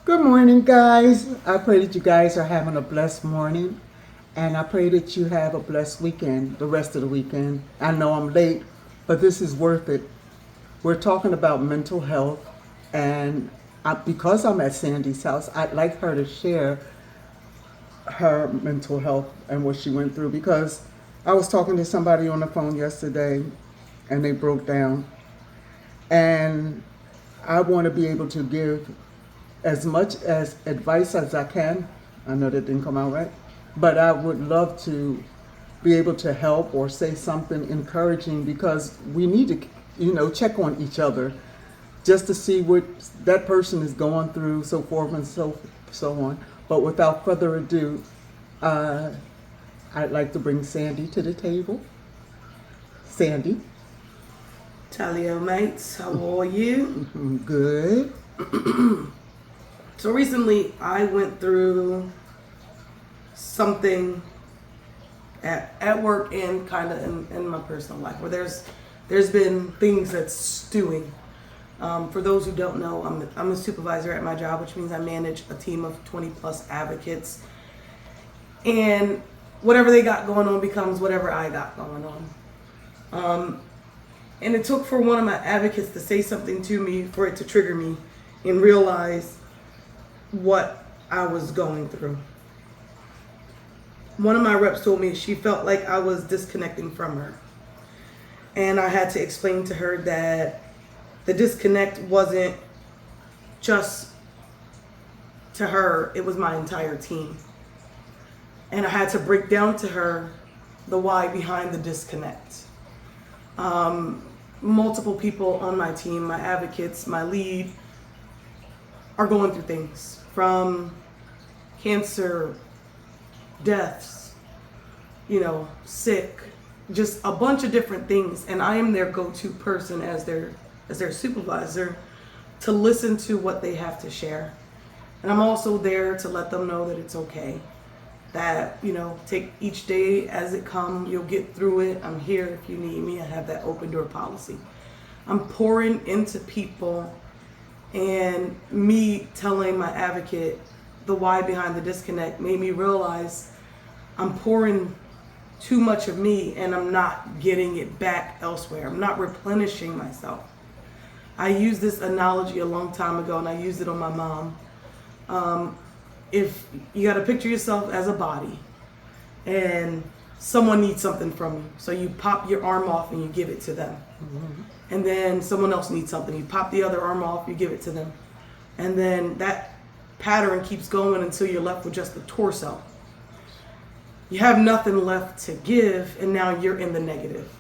Good morning, guys. I pray that you guys are having a blessed morning, and I pray that you have a blessed weekend, the rest of the weekend. I know I'm late, but this is worth it. We're talking about mental health, and because I'm at Sandy's house, I'd like her to share her mental health and what she went through because I was talking to somebody on the phone yesterday, and they broke down, and I want to be able to give as much as advice as I can. I know that didn't come out right, but I would love to be able to help or say something encouraging because we need to, check on each other just to see what that person is going through, so forth and so on. But without further ado, uh, I'd like to bring Sandy to the table. Sandy. Talio mates, how are you? Good. So recently I went through something at work and kind of in my personal life where there's been things that's stewing. For those who don't know, I'm a supervisor at my job, which means I manage a team of 20 plus advocates. And whatever they got going on becomes whatever I got going on. And it took for one of my advocates to say something to me for it to trigger me and realize what I was going through. One of my reps told me she felt like I was disconnecting from her. And I had to explain to her that the disconnect wasn't just to her, it was my entire team. And I had to break down to her the why behind the disconnect. Multiple people on my team, my advocates, my lead, are going through things from cancer, deaths, sick, just a bunch of different things. And I am their go-to person as their supervisor to listen to what they have to share. And I'm also there to let them know that it's okay. That, take each day as it comes, you'll get through it. I'm here if you need me. I have that open door policy. I'm pouring into people, and me telling my advocate the why behind the disconnect made me realize I'm pouring too much of me and I'm not getting it back elsewhere. I'm not replenishing myself. I used this analogy a long time ago, and I used it on my mom. If you got to picture yourself as a body and someone needs something from you, so you pop your arm off and you give it to them. Mm-hmm. And then someone else needs something, you pop the other arm off, you give it to them. And then that pattern keeps going until you're left with just the torso. You have nothing left to give, and now you're in the negative.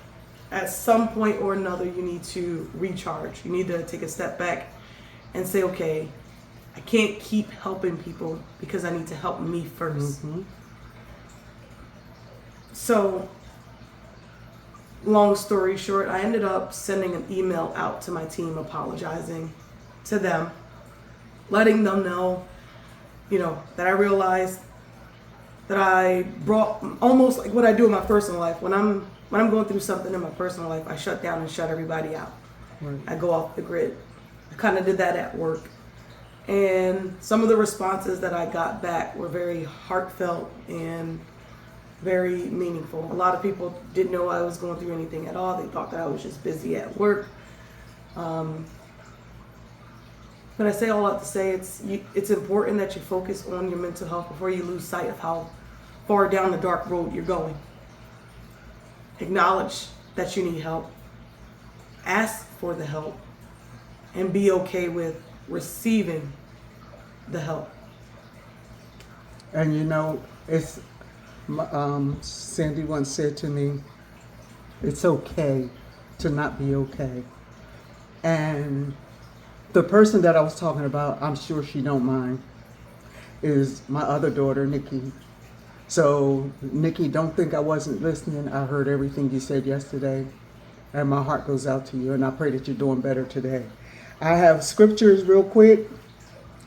At some point or another, you need to recharge. You need to take a step back and say, okay, I can't keep helping people because I need to help me first. Mm-hmm. So, long story short, I ended up sending an email out to my team apologizing to them, letting them know, that I realized that I brought almost like what I do in my personal life. When I'm going through something in my personal life, I shut down and shut everybody out. Right. I go off the grid. I kind of did that at work. And some of the responses that I got back were very heartfelt and very meaningful. A lot of people didn't know I was going through anything at all. They thought that I was just busy at work. But I say all that to say it's important that you focus on your mental health before you lose sight of how far down the dark road you're going. Acknowledge that you need help. Ask for the help. And be okay with receiving the help. And it's Sandy once said to me, it's okay to not be okay. And the person that I was talking about, I'm sure she don't mind, is my other daughter, Nikki. So, Nikki, don't think I wasn't listening. I heard everything you said yesterday, and my heart goes out to you, and I pray that you're doing better today. I have scriptures real quick.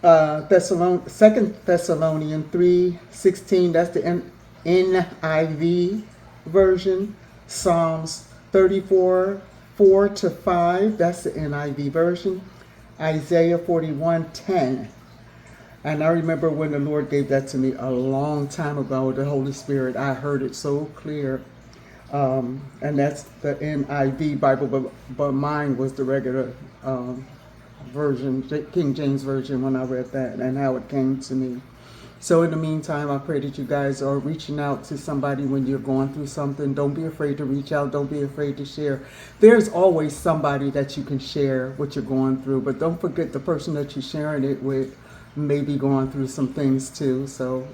2 Thessalonians 3:16, that's the NIV version. Psalms 34:4-5, that's the NIV version. Isaiah 41:10. And I remember when the Lord gave that to me a long time ago, the Holy Spirit, I heard it so clear. And that's the NIV Bible, but mine was the regular version, King James Version, when I read that and how it came to me. So in the meantime, I pray that you guys are reaching out to somebody when you're going through something. Don't be afraid to reach out. Don't be afraid to share. There's always somebody that you can share what you're going through, but don't forget the person that you're sharing it with may be going through some things too. So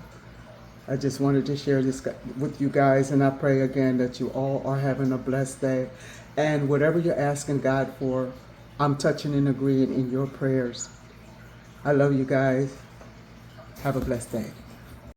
I just wanted to share this with you guys, and I pray again that you all are having a blessed day. And whatever you're asking God for, I'm touching and agreeing in your prayers. I love you guys. Have a blessed day.